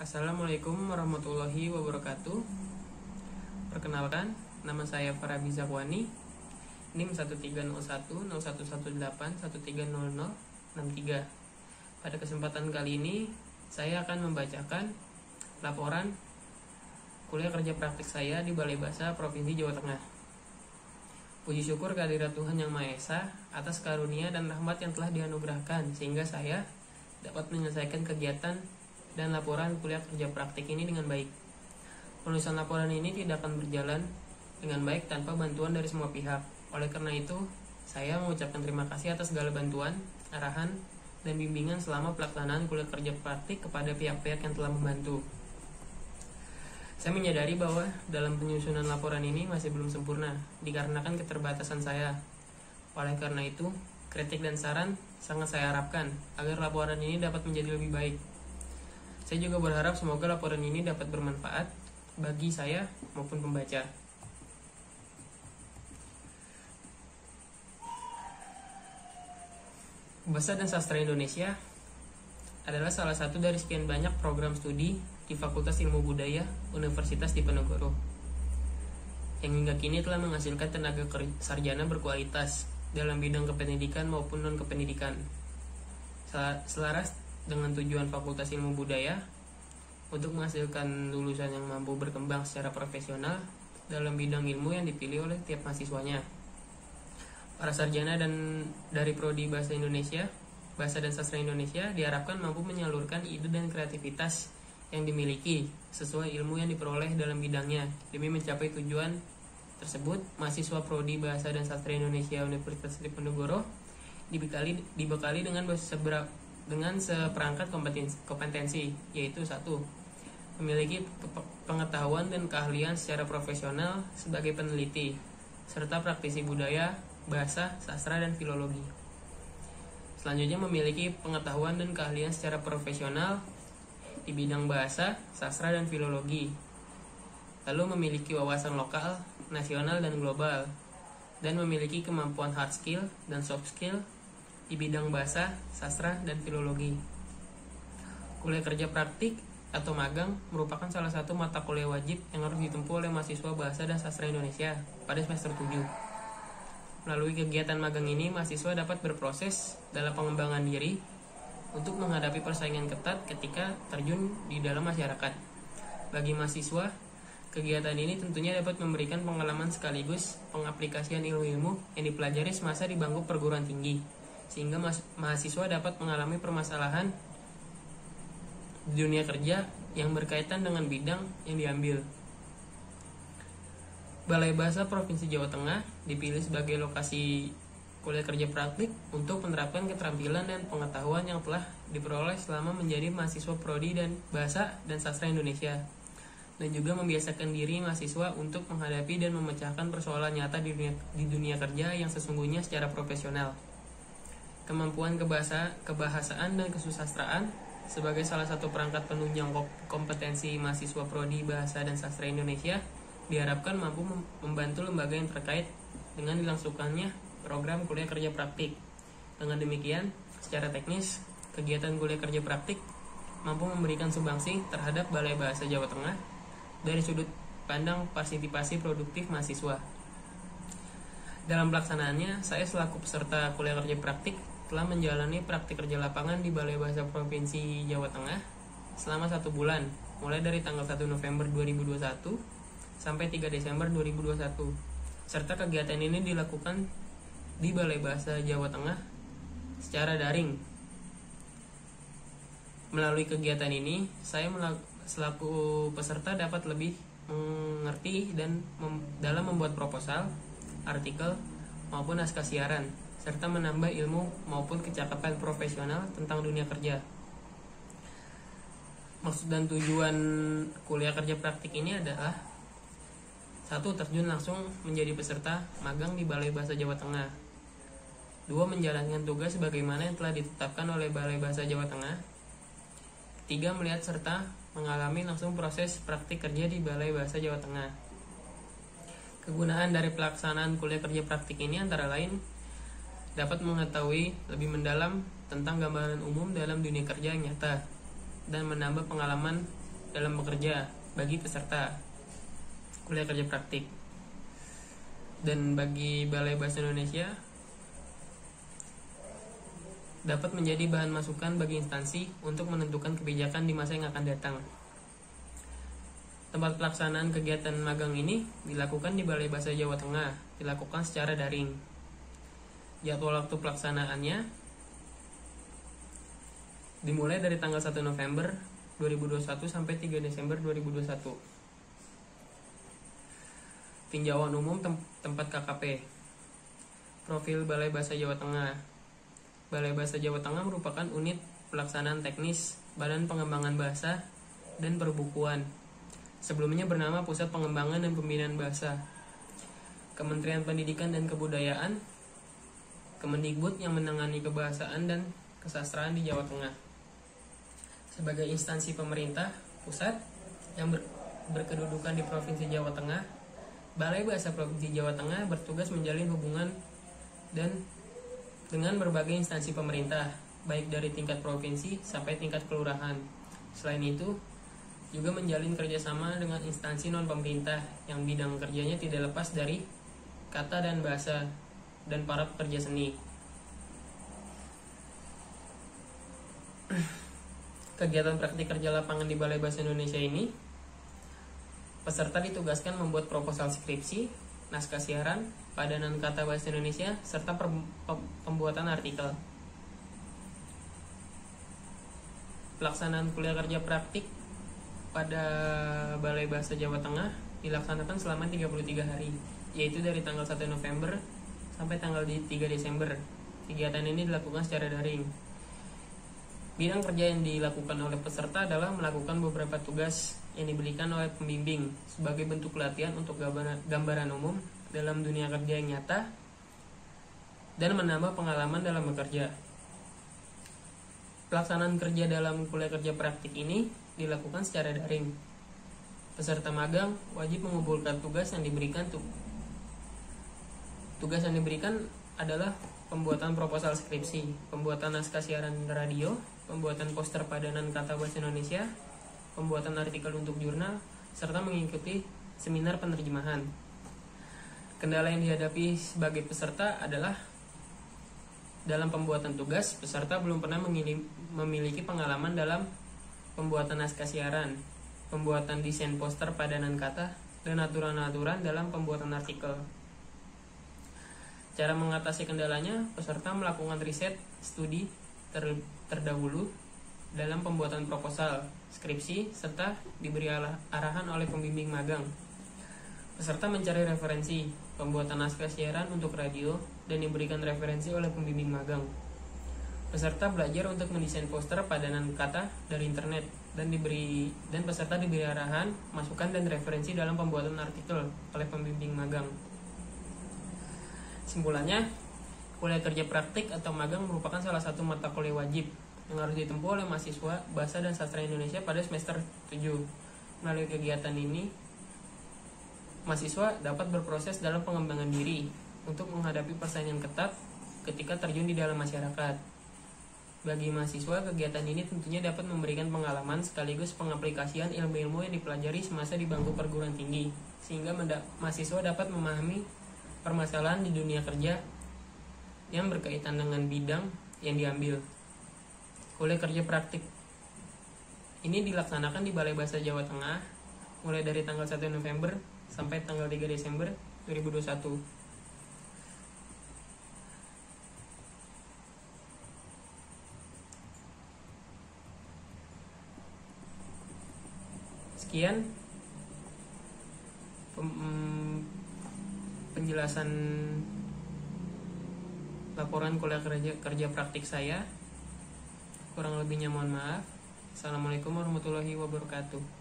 Assalamualaikum warahmatullahi wabarakatuh. Perkenalkan, nama saya Farabi Zakwani, NIM 13010118130063. Pada kesempatan kali ini, saya akan membacakan laporan kuliah kerja praktik saya di Balai Bahasa Provinsi Jawa Tengah. Puji syukur kehadirat Tuhan Yang Maha Esa atas karunia dan rahmat yang telah dianugerahkan sehingga saya dapat menyelesaikan kegiatan dan laporan kuliah kerja praktik ini dengan baik. Penulisan laporan ini tidak akan berjalan dengan baik tanpa bantuan dari semua pihak. Oleh karena itu, saya mengucapkan terima kasih atas segala bantuan, arahan, dan bimbingan selama pelaksanaan kuliah kerja praktik kepada pihak-pihak yang telah membantu. Saya menyadari bahwa dalam penyusunan laporan ini masih belum sempurna, dikarenakan keterbatasan saya. Oleh karena itu, kritik dan saran sangat saya harapkan agar laporan ini dapat menjadi lebih baik. Saya juga berharap semoga laporan ini dapat bermanfaat bagi saya maupun pembaca. Bahasa dan Sastra Indonesia adalah salah satu dari sekian banyak program studi di Fakultas Ilmu Budaya Universitas Diponegoro yang hingga kini telah menghasilkan tenaga sarjana berkualitas dalam bidang kependidikan maupun non-kependidikan. Selaras dengan tujuan Fakultas Ilmu Budaya untuk menghasilkan lulusan yang mampu berkembang secara profesional dalam bidang ilmu yang dipilih oleh tiap mahasiswanya. Para sarjana dan dari Prodi Bahasa Indonesia, Bahasa dan Sastra Indonesia diharapkan mampu menyalurkan ide dan kreativitas yang dimiliki sesuai ilmu yang diperoleh dalam bidangnya. Demi mencapai tujuan tersebut, mahasiswa Prodi Bahasa dan Sastra Indonesia Universitas Diponegoro dibekali dengan seperangkat kompetensi, yaitu 1. Memiliki pengetahuan dan keahlian secara profesional sebagai peneliti, serta praktisi budaya, bahasa, sastra, dan filologi. Selanjutnya, memiliki pengetahuan dan keahlian secara profesional di bidang bahasa, sastra, dan filologi. Lalu memiliki wawasan lokal, nasional, dan global, dan memiliki kemampuan hard skill dan soft skill di bidang bahasa, sastra, dan filologi. Kuliah kerja praktik atau magang merupakan salah satu mata kuliah wajib yang harus ditempuh oleh mahasiswa Bahasa dan Sastra Indonesia pada semester 7. Melalui kegiatan magang ini, mahasiswa dapat berproses dalam pengembangan diri untuk menghadapi persaingan ketat ketika terjun di dalam masyarakat. Bagi mahasiswa, kegiatan ini tentunya dapat memberikan pengalaman sekaligus pengaplikasian ilmu-ilmu yang dipelajari semasa di bangku perguruan tinggi, sehingga mahasiswa dapat mengalami permasalahan di dunia kerja yang berkaitan dengan bidang yang diambil. Balai Bahasa Provinsi Jawa Tengah dipilih sebagai lokasi kuliah kerja praktik untuk menerapkan keterampilan dan pengetahuan yang telah diperoleh selama menjadi mahasiswa Prodi dan Bahasa dan Sastra Indonesia, dan juga membiasakan diri mahasiswa untuk menghadapi dan memecahkan persoalan nyata di dunia kerja yang sesungguhnya secara profesional. Kemampuan kebahasaan dan kesusastraan sebagai salah satu perangkat penunjang kompetensi mahasiswa Prodi Bahasa dan Sastra Indonesia diharapkan mampu membantu lembaga yang terkait dengan dilangsungkannya program kuliah kerja praktik. Dengan demikian, secara teknis, kegiatan kuliah kerja praktik mampu memberikan sumbangsi terhadap Balai Bahasa Jawa Tengah dari sudut pandang partisipasi produktif mahasiswa. Dalam pelaksanaannya, saya selaku peserta kuliah kerja praktik telah menjalani praktik kerja lapangan di Balai Bahasa Provinsi Jawa Tengah selama 1 bulan, mulai dari tanggal 1 November 2021 sampai 3 Desember 2021. Serta kegiatan ini dilakukan di Balai Bahasa Jawa Tengah secara daring. Melalui kegiatan ini, saya selaku peserta dapat lebih mengerti dan dalam membuat proposal, artikel, maupun naskah siaran, serta menambah ilmu maupun kecakapan profesional tentang dunia kerja. Maksud dan tujuan kuliah kerja praktik ini adalah 1. Terjun langsung menjadi peserta magang di Balai Bahasa Jawa Tengah. 2. Menjalankan tugas sebagaimana yang telah ditetapkan oleh Balai Bahasa Jawa Tengah. 3. Melihat serta mengalami langsung proses praktik kerja di Balai Bahasa Jawa Tengah. Kegunaan dari pelaksanaan kuliah kerja praktik ini antara lain dapat mengetahui lebih mendalam tentang gambaran umum dalam dunia kerja yang nyata dan menambah pengalaman dalam bekerja bagi peserta kuliah kerja praktik. Dan bagi Balai Bahasa Indonesia dapat menjadi bahan masukan bagi instansi untuk menentukan kebijakan di masa yang akan datang. Tempat pelaksanaan kegiatan magang ini dilakukan di Balai Bahasa Jawa Tengah, dilakukan secara daring. Jadwal waktu pelaksanaannya dimulai dari tanggal 1 November 2021 sampai 3 Desember 2021. Tinjauan umum tempat KKP. Profil Balai Bahasa Jawa Tengah. Balai Bahasa Jawa Tengah merupakan unit pelaksanaan teknis Badan Pengembangan Bahasa dan Perbukuan. Sebelumnya bernama Pusat Pengembangan dan Pembinaan Bahasa. Kementerian Pendidikan dan Kebudayaan, Kemendikbud yang menangani kebahasaan dan kesastraan di Jawa Tengah. Sebagai instansi pemerintah pusat yang berkedudukan di Provinsi Jawa Tengah, Balai Bahasa Provinsi Jawa Tengah bertugas menjalin hubungan dengan berbagai instansi pemerintah, baik dari tingkat provinsi sampai tingkat kelurahan. Selain itu, juga menjalin kerjasama dengan instansi non-pemerintah yang bidang kerjanya tidak lepas dari kata dan bahasa dan para pekerja seni. Kegiatan praktik kerja lapangan di Balai Bahasa Indonesia ini, peserta ditugaskan membuat proposal skripsi, naskah siaran, padanan kata bahasa Indonesia, serta pembuatan artikel. Pelaksanaan kuliah kerja praktik pada Balai Bahasa Jawa Tengah dilaksanakan selama 33 hari, yaitu dari tanggal 1 November sampai tanggal 3 Desember. Kegiatan ini dilakukan secara daring. Bidang kerja yang dilakukan oleh peserta adalah melakukan beberapa tugas yang diberikan oleh pembimbing sebagai bentuk pelatihan untuk gambaran umum dalam dunia kerja yang nyata dan menambah pengalaman dalam bekerja. Pelaksanaan kerja dalam kuliah kerja praktik ini dilakukan secara daring. Peserta magang wajib mengumpulkan tugas yang diberikan. Tugas yang diberikan adalah pembuatan proposal skripsi, pembuatan naskah siaran radio, pembuatan poster padanan kata bahasa Indonesia, pembuatan artikel untuk jurnal, serta mengikuti seminar penerjemahan. Kendala yang dihadapi sebagai peserta adalah dalam pembuatan tugas, peserta belum pernah memiliki pengalaman dalam pembuatan naskah siaran, pembuatan desain poster padanan kata, dan aturan-aturan dalam pembuatan artikel. Cara mengatasi kendalanya, peserta melakukan riset studi terdahulu dalam pembuatan proposal, skripsi, serta diberi arahan oleh pembimbing magang. Peserta mencari referensi pembuatan naskah siaran untuk radio dan diberikan referensi oleh pembimbing magang. Peserta belajar untuk mendesain poster padanan kata dari internet dan peserta diberi arahan, masukan dan referensi dalam pembuatan artikel oleh pembimbing magang. Simpulannya, kuliah kerja praktik atau magang merupakan salah satu mata kuliah wajib yang harus ditempuh oleh mahasiswa Bahasa dan Sastra Indonesia pada semester 7. Melalui kegiatan ini, mahasiswa dapat berproses dalam pengembangan diri untuk menghadapi persaingan ketat ketika terjun di dalam masyarakat. Bagi mahasiswa, kegiatan ini tentunya dapat memberikan pengalaman sekaligus pengaplikasian ilmu-ilmu yang dipelajari semasa di bangku perguruan tinggi, sehingga mahasiswa dapat memahami permasalahan di dunia kerja yang berkaitan dengan bidang yang diambil. Kuliah kerja praktik ini dilaksanakan di Balai Bahasa Jawa Tengah mulai dari tanggal 1 November sampai tanggal 3 Desember 2021. Sekian penjelasan laporan kuliah kerja praktik saya. Kurang lebihnya mohon maaf. Assalamualaikum warahmatullahi wabarakatuh.